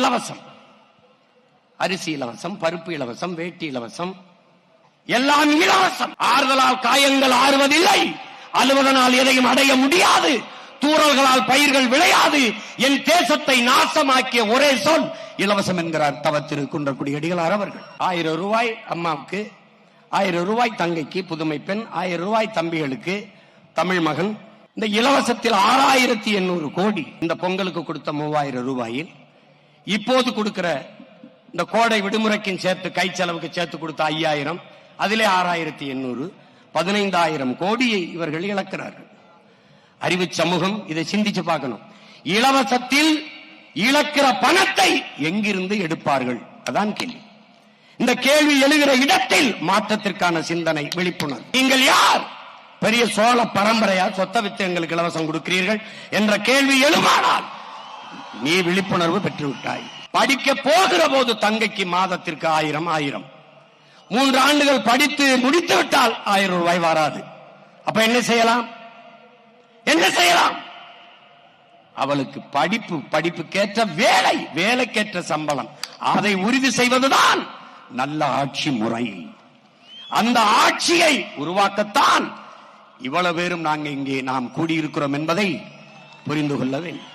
இலவசம். அரிசி இலவசம், பருப்பு இலவசம், வேட்டி இலவசம், எல்லாம் இலவசம். ஆறுதலால் காயங்கள் ஆறுவதில்லை, அழுவதனால் எதையும் அடைய முடியாது, தூறல்களால் பயிர்கள் விளையாது. என் தேசத்தை நாசமாக்கிய ஒரே சொல் இலவசம் என்கிறார் தவ திரு குன்றக்குடி அடிகளார் அவர்கள். 1000 ரூபாய் அம்மாவுக்கு, 1000 ரூபாய் தங்கைக்கு, புதுமை பெண், 1000 ரூபாய் தம்பிகளுக்கு, தமிழ் மகன். இந்த இலவசத்தில் 6800 கோடி இந்த பொங்கலுக்கு கொடுத்த 3000 ரூபாயில் இப்போது கொடுக்கிற இந்த கோடை விடுமுறைக்கும் சேர்த்து கை செலவுக்கு சேர்த்து கொடுத்த 5000, அதிலே 6800, 15000 கோடியை இவர்கள் இழக்கிறார்கள். அறிவு சமூகம் இதை சிந்திச்சு பார்க்கணும். இலவசத்தில் இழக்கிற பணத்தை எங்கிருந்து எடுப்பார்கள்? அதான் கேள்வி. இந்த கேள்வி எழுகிற இடத்தில் மாற்றத்திற்கான சிந்தனை, விழிப்புணர்வு. நீங்கள் யார்? பெரிய சோழ பரம்பரையா சொத்த வித்து எங்களுக்கு இலவசம் கொடுக்கிறீர்கள் என்ற கேள்வி எழுமானால் நீ விழிப்புணர்வு பெற்றுவிட்டாய். படிக்க போகிற போது தங்கைக்கு மாதத்திற்கு 1000, 3 ஆண்டுகள் படித்து முடித்து விட்டால் 1000 ரூபாய் வராது. அப்ப என்ன செய்யலாம்? என்ன செய்யலாம்? அவளுக்கு படிப்புக்கேற்ற வேலை, வேலைக்கேற்ற சம்பளம், அதை உறுதி செய்வதுதான் நல்ல ஆட்சி முறை. அந்த ஆட்சியை உருவாக்கத்தான் இவ்வளவு பேரும் நாங்கள் இங்கே நாம் கூடியிருக்கிறோம் என்பதை புரிந்து கொள்ள வேண்டும்.